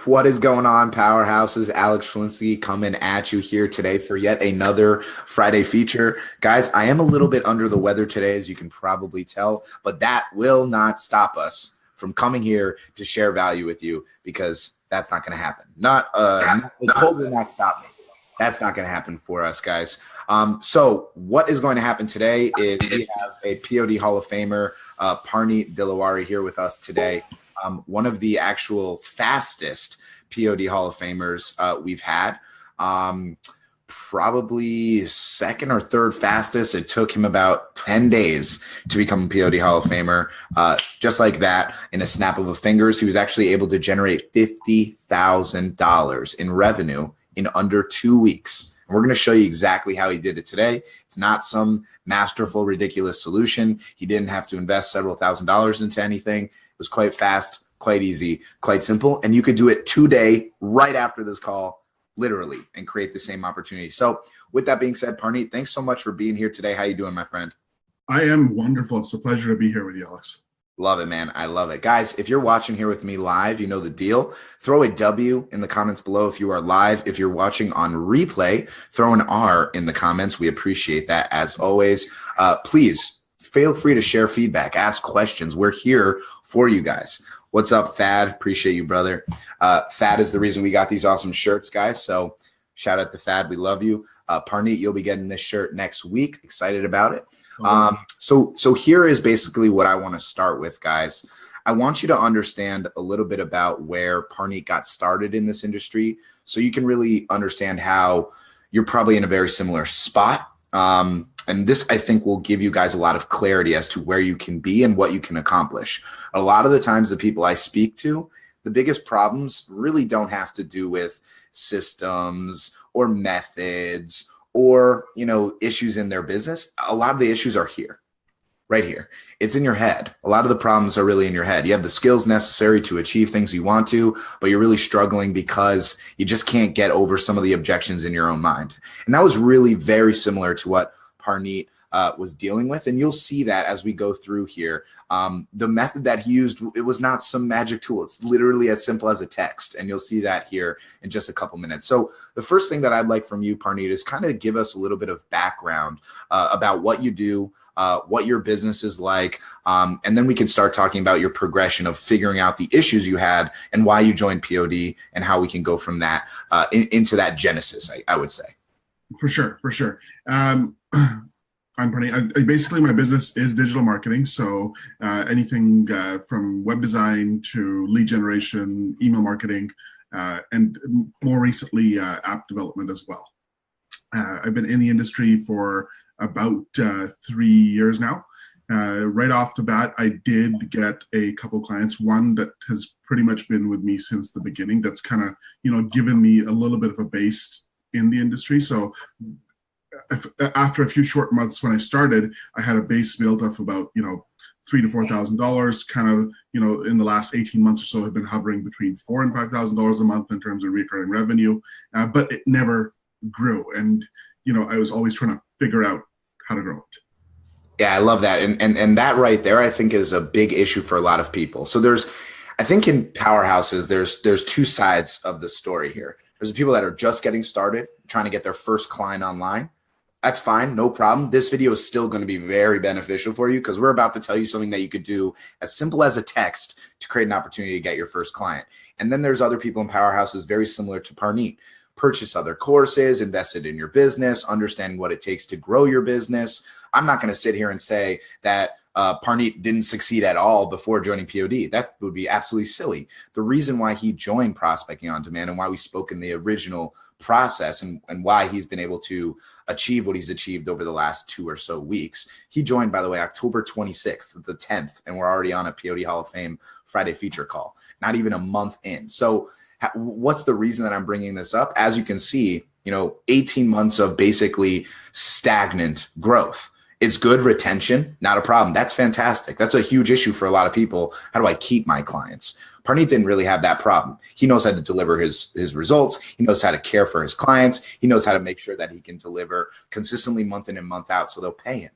What is going on, powerhouses? Alex Schlinsky coming at you here today for yet another Friday feature. Guys, I am a little bit under the weather today, as you can probably tell, but that will not stop us from coming here to share value with you, because that's not going to happen. The cold will not stop me. That's not going to happen for us, guys. So what is going to happen today is we have a POD Hall of Famer, Parneet here with us today. One of the actual fastest POD Hall of Famers we've had. Probably second or third fastest. It took him about 10 days to become a POD Hall of Famer. Just like that, in a snap of a fingers, he was actually able to generate $50,000 in revenue in under 2 weeks. And we're going to show you exactly how he did it today. It's not some masterful, ridiculous solution. He didn't have to invest several $1,000s into anything. It was quite fast, quite easy, quite simple. And you could do it today, right after this call, literally, and create the same opportunity. So with that being said, Parneet, thanks so much for being here today. How you doing, my friend? I am wonderful. It's a pleasure to be here with you, Alex. Love it, man. I love it. Guys, if you're watching here with me live, you know the deal. Throw a W in the comments below if you are live. If you're watching on replay, throw an R in the comments. We appreciate that as always. Please feel free to share feedback, ask questions. We're here for you guys. What's up, Thad? Appreciate you, brother. Thad is the reason we got these awesome shirts, guys. So shout out to Thad. We love you. Parneet, you'll be getting this shirt next week. Excited about it. So here is basically what I want to start with, guys. I want you to understand a little bit about where Parneet got started in this industry, so you can really understand how you're probably in a very similar spot. And this, I think, will give you guys a lot of clarity as to where you can be and what you can accomplish. A lot of the times, the people I speak to, the biggest problems really don't have to do with systems or methods or, issues in their business. A lot of the issues are here, right here. It's in your head. A lot of the problems are really in your head. You have the skills necessary to achieve things you want to, but you're really struggling because you just can't get over some of the objections in your own mind. And that was really very similar to what Parneet was dealing with. And you'll see that as we go through here. The method that he used, it was not some magic tool. It's literally as simple as a text. And you'll see that here in just a couple minutes. So the first thing that I'd like from you, Parneet, is kind of give us a little bit of background about what you do, what your business is like. And then we can start talking about your progression of figuring out the issues you had and why you joined POD, and how we can go from that into that genesis, I would say. For sure. I'm Parneet. Basically, my business is digital marketing. So anything from web design to lead generation, email marketing, and more recently, app development as well. I've been in the industry for about 3 years now. Right off the bat, I did get a couple clients. One that has pretty much been with me since the beginning. That's kind of, given me a little bit of a base in the industry. So after a few short months when I started, I had a base built of about, $3,000 to $4,000. Kind of, in the last 18 months or so, I've been hovering between $4,000 and $5,000 a month in terms of recurring revenue, but it never grew. And, I was always trying to figure out how to grow it. Yeah, I love that. And that right there, I think, is a big issue for a lot of people. So I think in powerhouses, there's two sides of the story here. There's the people that are just getting started, trying to get their first client online. That's fine, no problem. This video is still going to be very beneficial for you, because we're about to tell you something that you could do as simple as a text to create an opportunity to get your first client. And then there's other people in powerhouses very similar to Parneet. Purchase other courses, invested in your business, understanding what it takes to grow your business. I'm not going to sit here and say that Parneet didn't succeed at all before joining POD. That would be absolutely silly. The reason why he joined Prospecting on Demand, and why we spoke in the original process, and why he's been able to achieve what he's achieved over the last 2 or so weeks. He joined, by the way, October 26th, the 10th, and we're already on a POD Hall of Fame Friday feature call, not even a month in. So what's the reason that I'm bringing this up? As you can see, 18 months of basically stagnant growth. It's good retention, not a problem. That's fantastic. That's a huge issue for a lot of people. How do I keep my clients? Parneet didn't really have that problem. He knows how to deliver his results. He knows how to care for his clients. He knows how to make sure that he can deliver consistently month in and month out so they'll pay him.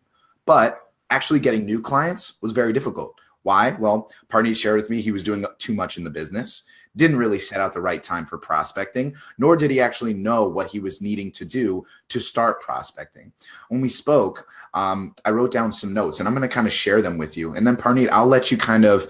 But actually getting new clients was very difficult. Why? Well, Parneet shared with me he was doing too much in the business, didn't really set out the right time for prospecting, nor did he actually know what he was needing to do to start prospecting. When we spoke, I wrote down some notes, and I'm going to kind of share them with you. And then Parneet, I'll let you kind of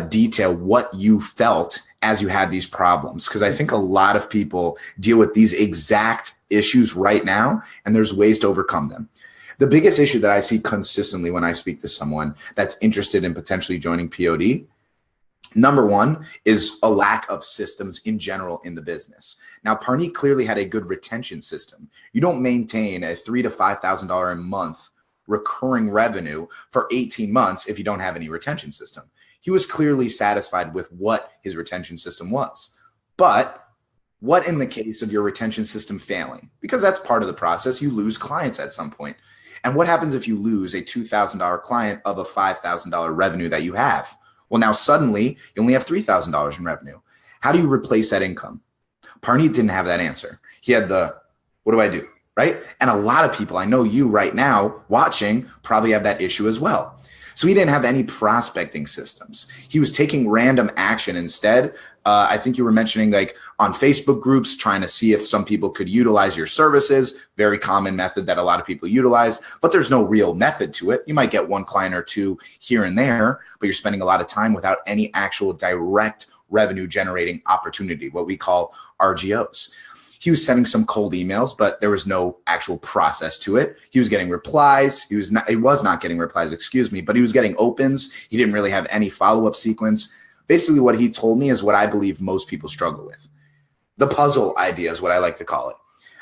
detail what you felt as you had these problems, because I think a lot of people deal with these exact issues right now, and there's ways to overcome them. The biggest issue that I see consistently when I speak to someone that's interested in potentially joining POD, number one, is a lack of systems in general in the business. Now, Parneet clearly had a good retention system. You don't maintain a $3,000 to $5,000 a month recurring revenue for 18 months if you don't have any retention system. He was clearly satisfied with what his retention system was. But what in the case of your retention system failing? Because that's part of the process. You lose clients at some point. And what happens if you lose a $2,000 client of a $5,000 revenue that you have? Well, now suddenly you only have $3,000 in revenue. How do you replace that income? Parneet didn't have that answer. He had the, what do I do? Right? And a lot of people, I know you right now watching, probably have that issue as well. So he didn't have any prospecting systems. He was taking random action instead. I think you were mentioning like on Facebook groups, trying to see if some people could utilize your services. Very common method that a lot of people utilize, but there's no real method to it. You might get one client or two here and there, but you're spending a lot of time without any actual direct revenue generating opportunity, what we call RGOs. He was sending some cold emails, but there was no actual process to it. He was getting replies. He was not getting replies, excuse me, but he was getting opens. He didn't really have any follow-up sequence. Basically, what he told me is what I believe most people struggle with. The puzzle idea is what I like to call it.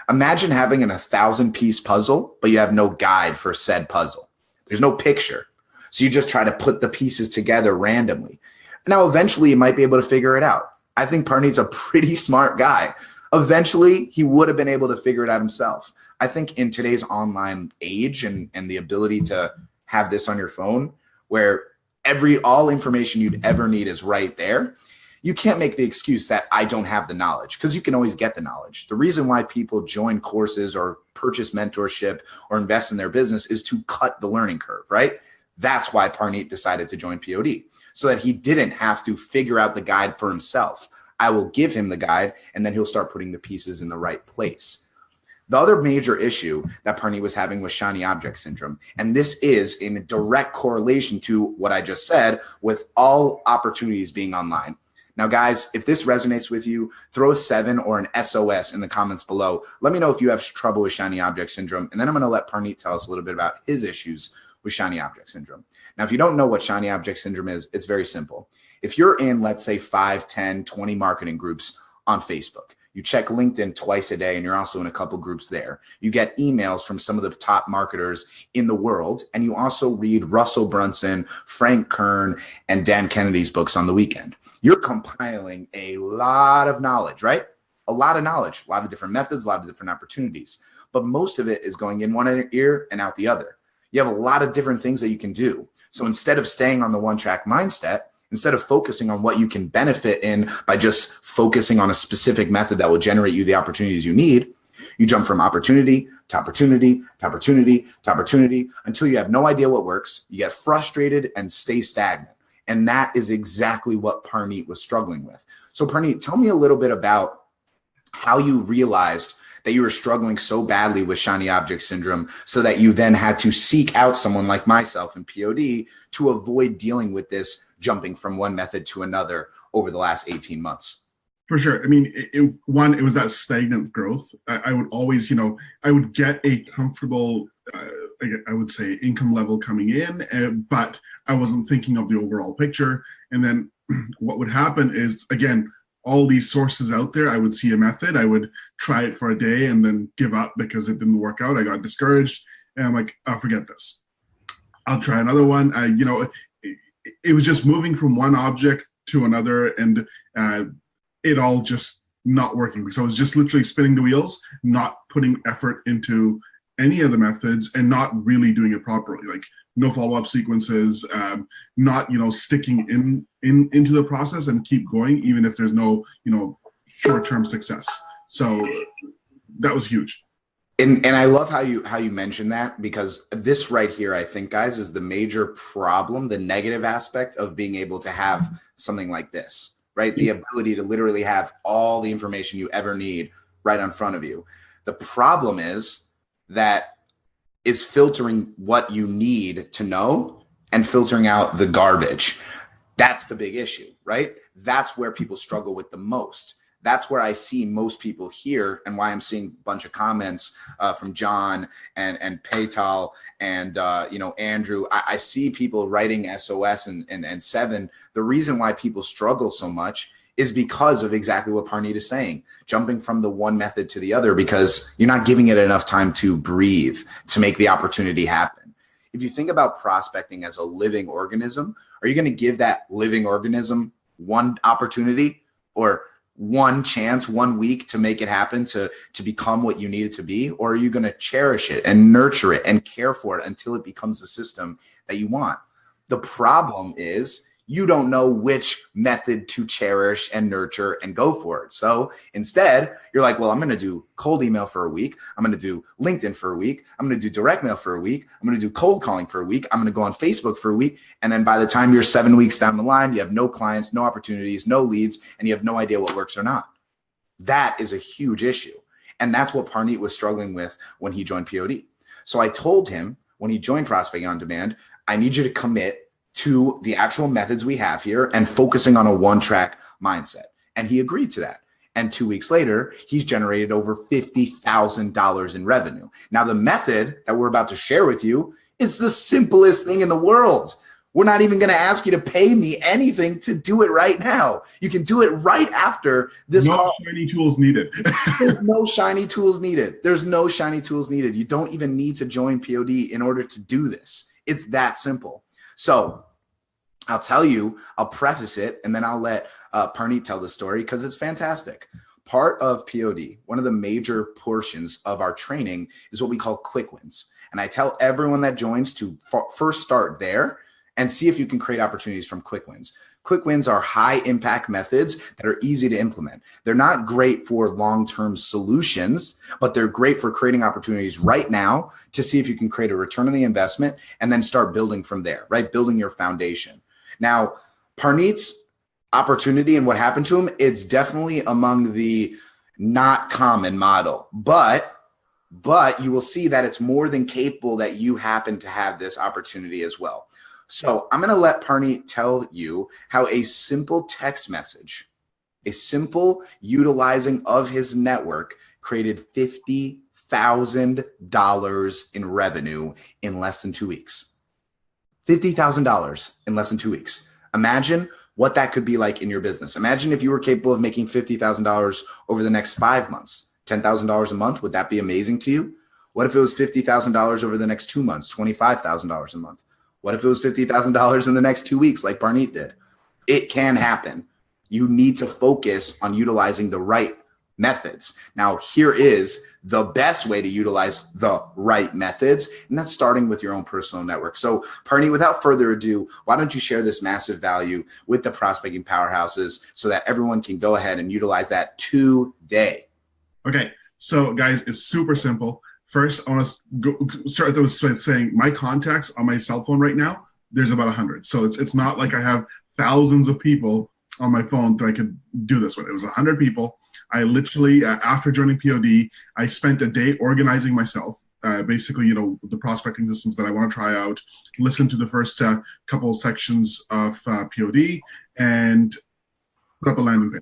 Imagine having an 1,000-piece puzzle, but you have no guide for said puzzle. There's no picture. So you just try to put the pieces together randomly. Now, eventually, you might be able to figure it out. I think Parneet's a pretty smart guy. Eventually, he would have been able to figure it out himself. I think in today's online age and the ability to have this on your phone where all information you'd ever need is right there, you can't make the excuse that I don't have the knowledge, because you can always get the knowledge. The reason why people join courses or purchase mentorship or invest in their business is to cut the learning curve, right? That's why Parneet decided to join POD, so that he didn't have to figure out the guide for himself. I will give him the guide, and then he'll start putting the pieces in the right place. The other major issue that Parneet was having was shiny object syndrome. And this is in direct correlation to what I just said with all opportunities being online. Now, guys, if this resonates with you, throw a 7 or an SOS in the comments below. Let me know if you have trouble with shiny object syndrome. And then I'm going to let Parneet tell us a little bit about his issues with shiny object syndrome. Now, if you don't know what shiny object syndrome is, it's very simple. If you're in, let's say, 5, 10, 20 marketing groups on Facebook, you check LinkedIn twice a day, and you're also in a couple groups there. You get emails from some of the top marketers in the world, and you also read Russell Brunson, Frank Kern, and Dan Kennedy's books on the weekend. You're compiling a lot of knowledge, right? A lot of knowledge, a lot of different methods, a lot of different opportunities. But most of it is going in one ear and out the other. You have a lot of different things that you can do. So instead of staying on the one-track mindset, instead of focusing on what you can benefit in by just focusing on a specific method that will generate you the opportunities you need, you jump from opportunity to opportunity to opportunity to opportunity until you have no idea what works. You get frustrated and stay stagnant. And that is exactly what Parneet was struggling with. So Parneet, tell me a little bit about how you realized that you were struggling so badly with shiny object syndrome so that you then had to seek out someone like myself in POD to avoid dealing with this jumping from one method to another over the last 18 months. For sure. I mean, it was that stagnant growth. I would always, I would get a comfortable, I would say, income level coming in, but I wasn't thinking of the overall picture. And then what would happen is, again, all these sources out there, I would see a method, I would try it for a day and then give up because it didn't work out. I got discouraged and I'm like, I'll forget this. I'll try another one. It was just moving from one object to another and it all just not working. So I was just literally spinning the wheels, not putting effort into any of the methods and not really doing it properly. Like no follow-up sequences, not, sticking into the process and keep going, even if there's no, short-term success. So that was huge. And I love how you mentioned that, because this right here, I think, guys, is the major problem, the negative aspect of being able to have something like this, right? The ability to literally have all the information you ever need right in front of you. The problem that is filtering what you need to know and filtering out the garbage. That's the big issue, right? That's where people struggle with the most. That's where I see most people here, and why I'm seeing a bunch of comments from John and Paytal and Andrew. I see people writing SOS and Seven. The reason why people struggle so much is because of exactly what Parneet is saying, jumping from the one method to the other, because you're not giving it enough time to breathe, to make the opportunity happen. If you think about prospecting as a living organism, are you going to give that living organism one opportunity or one chance, 1 week to make it happen, to become what you need it to be? Or are you going to cherish it and nurture it and care for it until it becomes the system that you want? The problem is you don't know which method to cherish and nurture and go for it. So instead, you're like, well, I'm going to do cold email for a week. I'm going to do LinkedIn for a week. I'm going to do direct mail for a week. I'm going to do cold calling for a week. I'm going to go on Facebook for a week. And then by the time you're 7 weeks down the line, you have no clients, no opportunities, no leads, and you have no idea what works or not. That is a huge issue. And that's what Parneet was struggling with when he joined POD. So I told him when he joined Prospecting on Demand, I need you to commit to the actual methods we have here and focusing on a one-track mindset. And he agreed to that. And 2 weeks later, he's generated over $50,000 in revenue. Now, the method that we're about to share with you is the simplest thing in the world. We're not even going to ask you to pay me anything to do it right now. You can do it right after this call. No shiny tools needed. There's no shiny tools needed. There's no shiny tools needed. You don't even need to join POD in order to do this. It's that simple. So I'll tell you, I'll preface it, and then I'll let Parneet tell the story because it's fantastic. Part of POD, one of the major portions of our training, is what we call quick wins. And I tell everyone that joins to first start there and see if you can create opportunities from quick wins. Quick wins are high impact methods that are easy to implement. They're not great for long-term solutions, but they're great for creating opportunities right now to see if you can create a return on the investment and then start building from there, right? Building your foundation. Now, Parneet's opportunity and what happened to him, it's definitely among the not common model, but you will see that it's more than capable that you happen to have this opportunity as well. So I'm going to let Parneet tell you how a simple text message, a simple utilizing of his network, created $50,000 in revenue in less than 2 weeks. $50,000 in less than 2 weeks. Imagine what that could be like in your business. Imagine if you were capable of making $50,000 over the next 5 months, $10,000 a month. Would that be amazing to you? What if it was $50,000 over the next 2 months, $25,000 a month? What if it was $50,000 in the next 2 weeks like Parneet did? It can happen. You need to focus on utilizing the right methods. Now, here is the best way to utilize the right methods, and that's starting with your own personal network. So, Parneet, without further ado, why don't you share this massive value with the prospecting powerhouses so that everyone can go ahead and utilize that today? Okay, so guys, it's super simple. First, I want to start with saying my contacts on my cell phone right now, there's about 100. So it's not like I have thousands of people on my phone that I could do this with. It was 100 people. I literally, after joining POD, I spent a day organizing myself. Basically, the prospecting systems that I want to try out, listen to the first couple of sections of POD, and put up a landing page.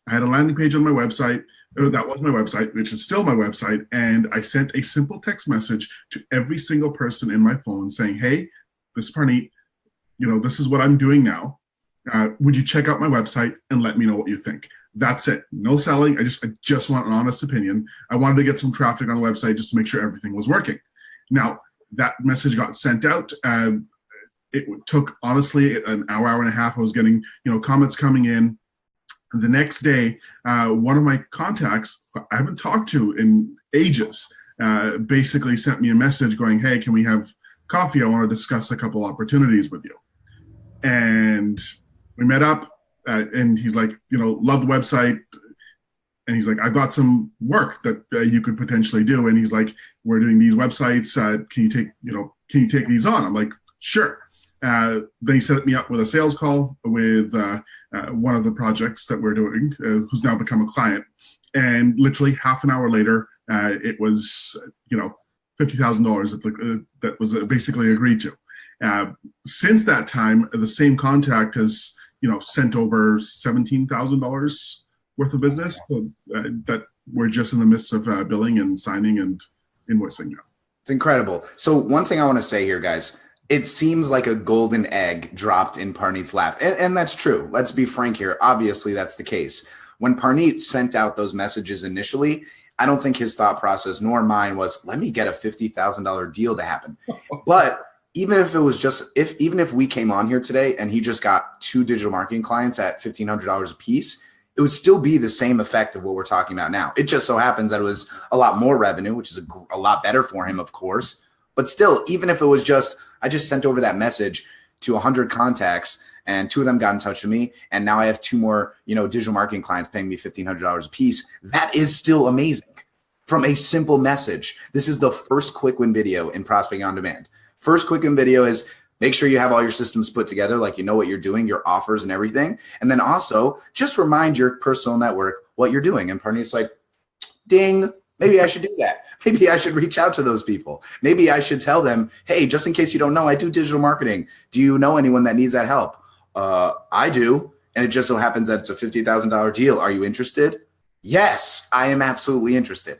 I had a landing page on my website. That was my website, which is still my website. And I sent a simple text message to every single person in my phone saying, hey, this is Parneet. This is what I'm doing now. Would you check out my website and let me know what you think? That's it. No selling. I just want an honest opinion. I wanted to get some traffic on the website just to make sure everything was working. Now, that message got sent out. It took, honestly, an hour and a half. I was getting, comments coming in. The next day, one of my contacts I haven't talked to in ages basically sent me a message going, hey, can we have coffee? I want to discuss a couple opportunities with you. And we met up, and he's like, love the website. and he's like, I've got some work that you could potentially do. And he's like, we're doing these websites. Can you take these on? I'm like, sure. Then he set me up with a sales call with one of the projects that we're doing, who's now become a client. And literally half an hour later, it was, $50,000 that was basically agreed to. Since that time, the same contact has, sent over $17,000 worth of business that we're just in the midst of billing and signing and invoicing now. It's incredible. So one thing I want to say here, guys, it seems like a golden egg dropped in Parneet's lap. And that's true. Let's be frank here. Obviously, that's the case. When Parneet sent out those messages initially, I don't think his thought process nor mine was, let me get a $50,000 deal to happen. But even if it was just, even if we came on here today and he just got 2 digital marketing clients at $1,500 a piece, it would still be the same effect of what we're talking about now. It just so happens that it was a lot more revenue, which is a lot better for him, of course. But still, even if it was just, I just sent over that message to 100 contacts and 2 of them got in touch with me, and now I have 2 more, digital marketing clients paying me $1,500 a piece. That is still amazing from a simple message. This is the first quick win video in Prospecting on Demand. First quick win video is make sure you have all your systems put together, like you know what you're doing, your offers and everything. And then also just remind your personal network what you're doing. And Parneet's like, ding, maybe I should do that. Maybe I should reach out to those people. Maybe I should tell them, hey, just in case you don't know, I do digital marketing. Do you know anyone that needs that help? I do. And it just so happens that it's a $50,000 deal. Are you interested? Yes, I am absolutely interested.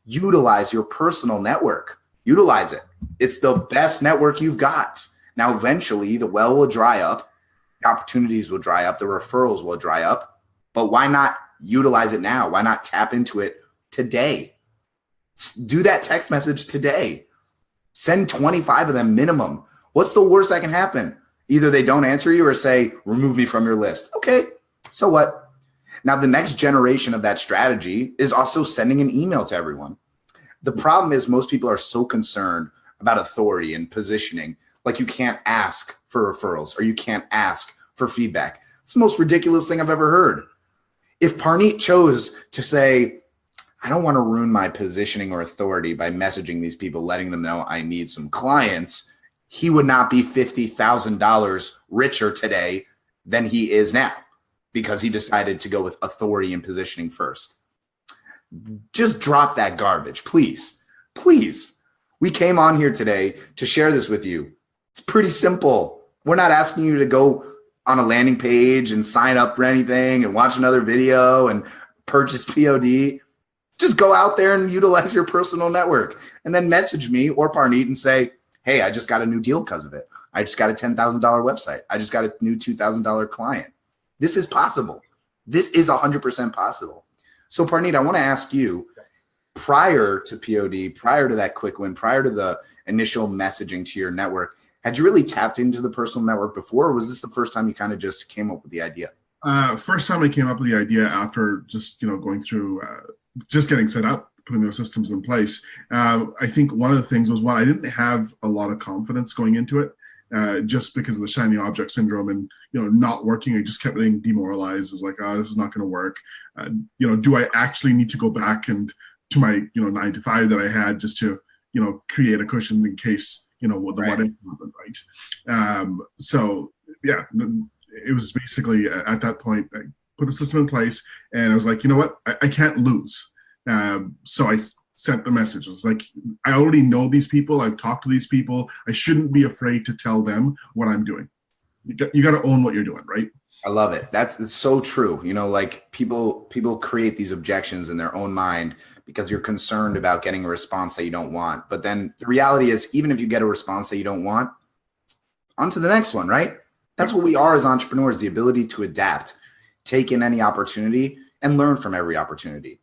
Utilize your personal network. Utilize it. It's the best network you've got. Now, eventually, the well will dry up. The opportunities will dry up. The referrals will dry up. But why not utilize it now? Why not tap into it today? Do that text message today. Send 25 of them minimum. What's the worst that can happen? Either they don't answer you or say, remove me from your list. Okay, so what? Now, the next generation of that strategy is also sending an email to everyone. The problem is most people are so concerned about authority and positioning, like you can't ask for referrals or you can't ask for feedback. It's the most ridiculous thing I've ever heard. If Parneet chose to say, I don't want to ruin my positioning or authority by messaging these people, letting them know I need some clients, he would not be $50,000 richer today than he is now because he decided to go with authority and positioning first. Just drop that garbage, please. Please. We came on here today to share this with you. It's pretty simple. We're not asking you to go on a landing page and sign up for anything and watch another video and purchase POD. Just go out there and utilize your personal network and then message me or Parneet and say, hey, I just got a new deal because of it. I just got a $10,000 website. I just got a new $2,000 client. This is possible. This is 100% possible. So Parneet, I want to ask you, prior to POD, prior to that quick win, prior to the initial messaging to your network, had you really tapped into the personal network before, or was this the first time you kind of just came up with the idea? First time I came up with the idea after just, going through, just getting set up, putting those systems in place. I think one of the things was, I didn't have a lot of confidence going into it. Just because of the shiny object syndrome and, not working. I just kept getting demoralized. I was like, oh, this is not going to work. Do I actually need to go back and to my, 9 to 5 that I had just to, create a cushion in case, the what if happened, right? So yeah, it was basically at that point, I put the system in place and I was like, you know what, I can't lose. So I sent the messages like, I already know these people. I've talked to these people. I shouldn't be afraid to tell them what I'm doing. You got to own what you're doing, right? I love it. It's so true. Like people create these objections in their own mind because you're concerned about getting a response that you don't want. But then the reality is, even if you get a response that you don't want, on to the next one, right? That's what we are as entrepreneurs, the ability to adapt, take in any opportunity and learn from every opportunity.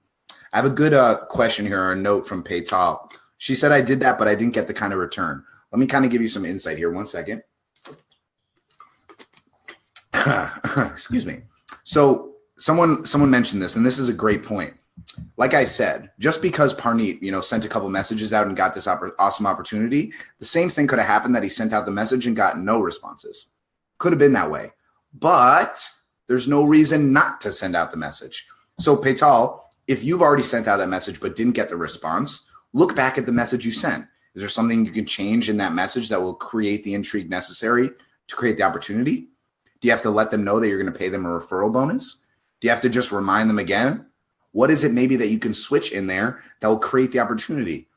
I have a good question here, or a note from Paytal. She said, I did that, but I didn't get the kind of return. Let me kind of give you some insight here. 1 second. Excuse me. So someone mentioned this, and this is a great point. Like I said, just because Parneet, sent a couple messages out and got this awesome opportunity, the same thing could have happened that he sent out the message and got no responses. Could have been that way. But there's no reason not to send out the message. So Paytal, If you've already sent out that message but didn't get the response, look back at the message you sent. Is there something you can change in that message that will create the intrigue necessary to create the opportunity? Do you have to let them know that you're going to pay them a referral bonus? Do you have to just remind them again? What is it maybe that you can switch in there that will create the opportunity?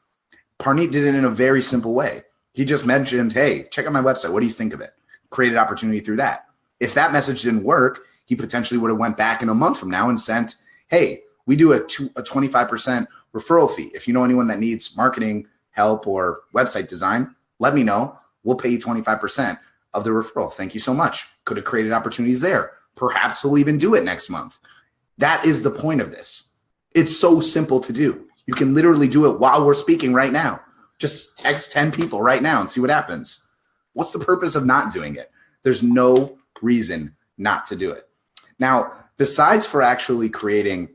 Parneet did it in a very simple way. He just mentioned, hey, check out my website. What do you think of it? Created opportunity through that. If that message didn't work, he potentially would have went back in a month from now and sent, hey, we do a 25% referral fee. If you know anyone that needs marketing help or website design, let me know. We'll pay you 25% of the referral. Thank you so much. Could have created opportunities there. Perhaps we'll even do it next month. That is the point of this. It's so simple to do. You can literally do it while we're speaking right now. Just text 10 people right now and see what happens. What's the purpose of not doing it? There's no reason not to do it. Now, besides for actually creating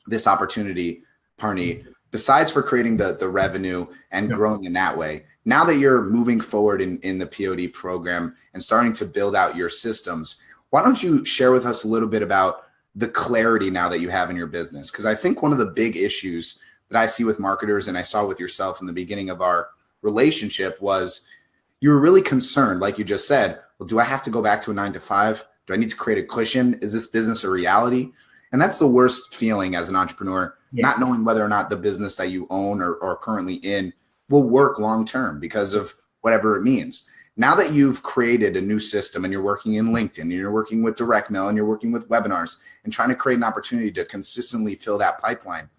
this opportunity, Parneet, besides for creating the revenue and growing in that way, now that you're moving forward in the POD program and starting to build out your systems, why don't you share with us a little bit about the clarity now that you have in your business? Because I think one of the big issues that I see with marketers, and I saw with yourself in the beginning of our relationship, was you were really concerned, like you just said, well, do I have to go back to a 9-to-5? Do I need to create a cushion? Is this business a reality? And that's the worst feeling as an entrepreneur, not knowing whether or not the business that you own or are currently in will work long-term because of whatever it means. Now that you've created a new system and you're working in LinkedIn and you're working with direct mail and you're working with webinars and trying to create an opportunity to consistently fill that pipeline,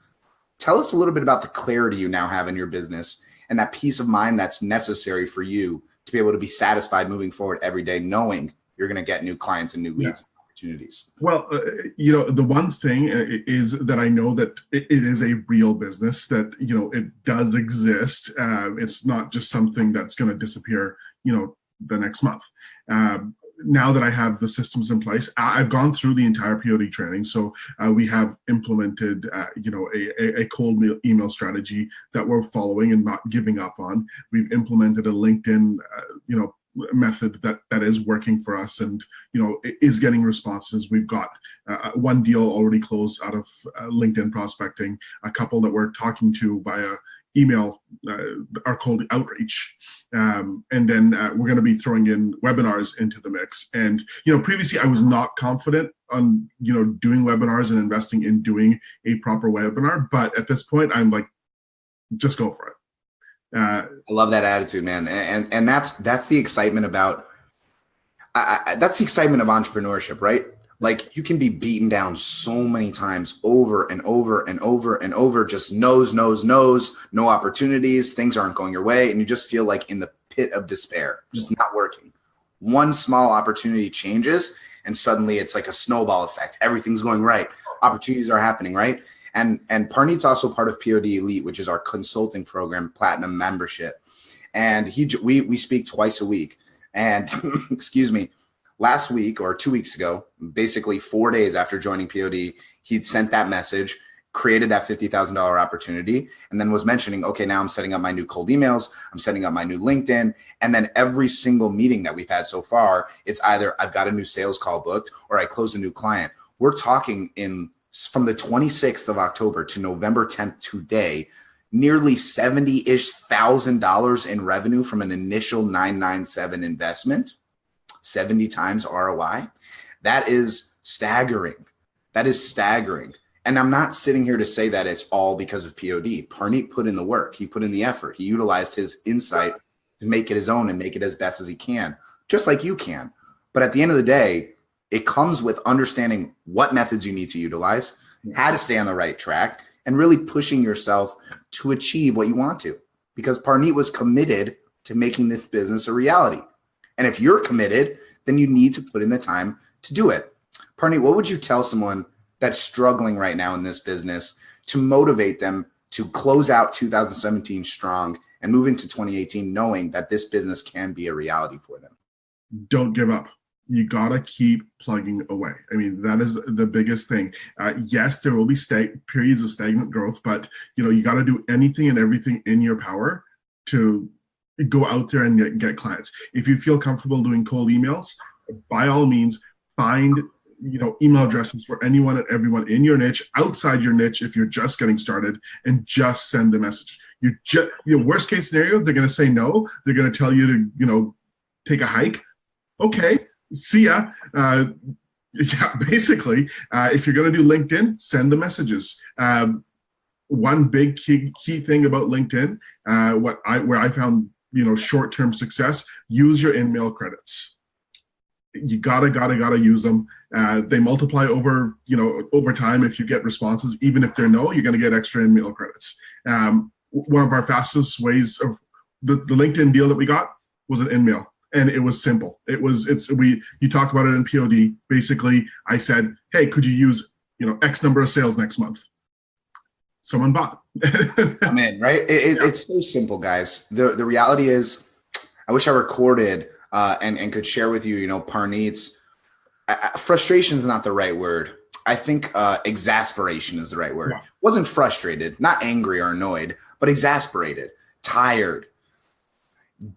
tell us a little bit about the clarity you now have in your business and that peace of mind that's necessary for you to be able to be satisfied moving forward every day, knowing you're going to get new clients and new leads and opportunities. Well, the one thing is that I know that it is a real business, that, it does exist. It's not just something that's going to disappear, the next month. Now that I have the systems in place, I've gone through the entire POD training. So we have implemented, a cold email strategy that we're following and not giving up on. We've implemented a LinkedIn, method that is working for us and, is getting responses. We've got one deal already closed out of LinkedIn prospecting, a couple that we're talking to via email are called outreach. And then we're going to be throwing in webinars into the mix. And, previously I was not confident on, doing webinars and investing in doing a proper webinar. But at this point, I'm like, just go for it. I love that attitude, man. And that's the excitement about, that's the excitement of entrepreneurship, right? Like, you can be beaten down so many times over and over and over and over, just no's, no opportunities, things aren't going your way. And you just feel like in the pit of despair, just not working. One small opportunity changes and suddenly it's like a snowball effect. Everything's going right. Opportunities are happening, right? And Parneet's also part of POD Elite, which is our consulting program, platinum membership. And we speak twice a week. And excuse me, last week or 2 weeks ago, basically 4 days after joining POD, he'd sent that message, created that $50,000 opportunity, and then was mentioning, okay, now I'm setting up my new cold emails, I'm setting up my new LinkedIn. And then every single meeting that we've had so far, it's either I've got a new sales call booked or I close a new client. We're talking from the 26th of October to November 10th today, nearly $70-ish thousand in revenue from an initial 997 investment, 70 times ROI. That is staggering. That is staggering. And I'm not sitting here to say that it's all because of POD. Parneet put in the work. He put in the effort. He utilized his insight to make it his own and make it as best as he can, just like you can. But at the end of the day, it comes with understanding what methods you need to utilize, how to stay on the right track, and really pushing yourself to achieve what you want to. Because Parneet was committed to making this business a reality. And if you're committed, then you need to put in the time to do it. Parneet, what would you tell someone that's struggling right now in this business to motivate them to close out 2017 strong and move into 2018 knowing that this business can be a reality for them? Don't give up. You got to keep plugging away. I mean, that is the biggest thing. Yes, there will be periods of stagnant growth, but you got to do anything and everything in your power to go out there and get clients. If you feel comfortable doing cold emails, by all means, find email addresses for anyone and everyone in your niche, outside your niche if you're just getting started, and just send a message. Worst case scenario, they're going to say no. They're going to tell you to, take a hike. Okay, see ya. Basically, if you're going to do LinkedIn, send the messages. One big key thing about LinkedIn, where I found short-term success, use your in-mail credits. You gotta use them. They multiply over time if you get responses. Even if they're no, you're gonna get extra in-mail credits. One of our fastest ways of the LinkedIn deal that we got was an in-mail. And it was simple. You talk about it in POD. Basically, I said, hey, could you use X number of sales next month? Someone bought. I'm in, right? It's so simple, guys. The reality is, I wish I recorded and could share with you, Parneet's frustration is not the right word. I think exasperation is the right word. Yeah. Wasn't frustrated, not angry or annoyed, but exasperated, tired,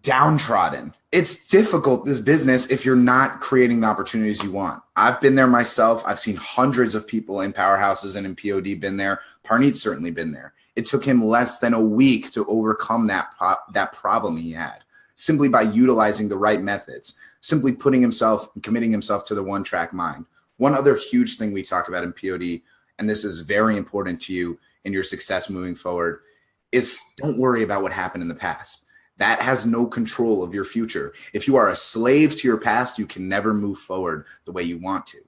downtrodden. It's difficult, this business, if you're not creating the opportunities you want. I've been there myself. I've seen hundreds of people in powerhouses and in POD been there. Parneet's certainly been there. It took him less than a week to overcome that problem he had, simply by utilizing the right methods, simply putting himself and committing himself to the one-track mind. One other huge thing we talk about in POD, and this is very important to you in your success moving forward, is don't worry about what happened in the past. That has no control of your future. If you are a slave to your past, you can never move forward the way you want to.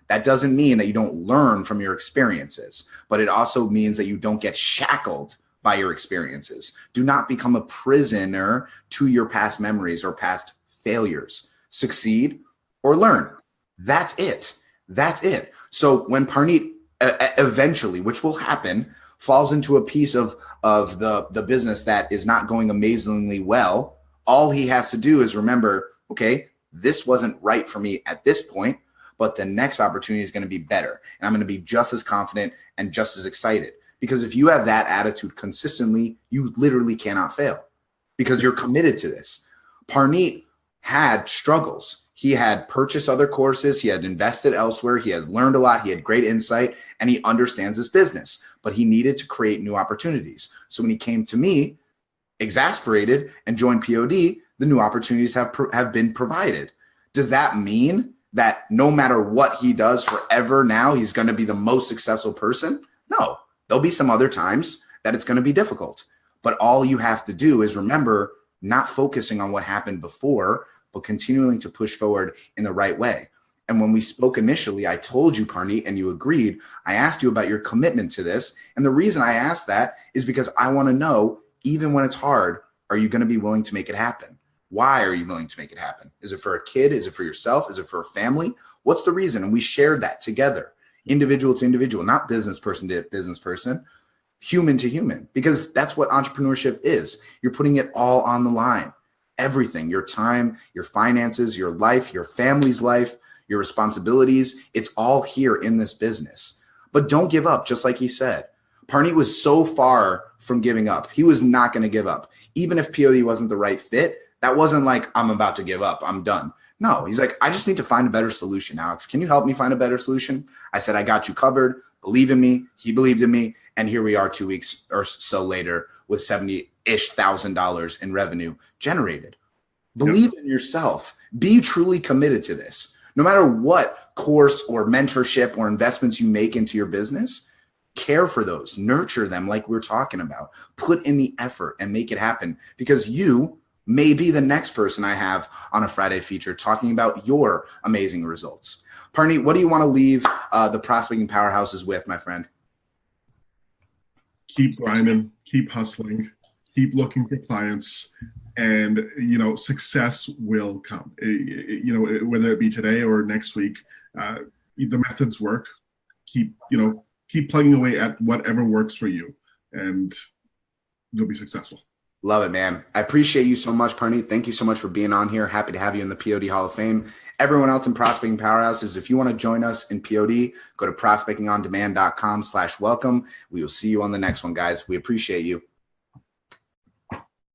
That doesn't mean that you don't learn from your experiences, but it also means that you don't get shackled by your experiences. Do not become a prisoner to your past memories or past failures. Succeed or learn. That's it. That's it. So when Parneet eventually, which will happen, falls into a piece of the business that is not going amazingly well, all he has to do is remember, okay, this wasn't right for me at this point, but the next opportunity is going to be better. And I'm going to be just as confident and just as excited. Because if you have that attitude consistently, you literally cannot fail because you're committed to this. Parneet had struggles. He had purchased other courses. He had invested elsewhere. He has learned a lot. He had great insight and he understands this business, but he needed to create new opportunities. So when he came to me, exasperated, and joined POD, the new opportunities have been provided. Does that mean that no matter what he does forever now, he's going to be the most successful person? No, there'll be some other times that it's going to be difficult, but all you have to do is remember not focusing on what happened before, but continuing to push forward in the right way. And when we spoke initially, I told you, Parneet, and you agreed. I asked you about your commitment to this. And the reason I asked that is because I want to know, even when it's hard, are you going to be willing to make it happen? Why are you willing to make it happen? Is it for a kid? Is it for yourself? Is it for a family? What's the reason? And we shared that together, individual to individual, not business person to business person, human to human, because that's what entrepreneurship is. You're putting it all on the line. Everything, your time, your finances, your life, your family's life, your responsibilities, it's all here in this business. But don't give up, just like he said. Parneet was so far from giving up. He was not going to give up. Even if POD wasn't the right fit, that wasn't like, I'm about to give up, I'm done. No, he's like, I just need to find a better solution, Alex. Can you help me find a better solution? I said, I got you covered. Believe in me. He believed in me. And here we are 2 weeks or so later with $70,000 in revenue generated. Believe in yourself. Be truly committed to this. No matter what course or mentorship or investments you make into your business, care for those, nurture them like we're talking about. Put in the effort and make it happen, because you may be the next person I have on a Friday feature talking about your amazing results. Parneet, what do you want to leave the prospecting powerhouses with, my friend? Keep grinding, keep hustling, keep looking for clients, and success will come. Whether it be today or next week, the methods work. Keep plugging away at whatever works for you, and you'll be successful. Love it, man. I appreciate you so much, Parneet. Thank you so much for being on here. Happy to have you in the POD Hall of Fame. Everyone else in Prospecting Powerhouses, if you want to join us in POD, go to prospectingondemand.com/welcome. We will see you on the next one, guys. We appreciate you.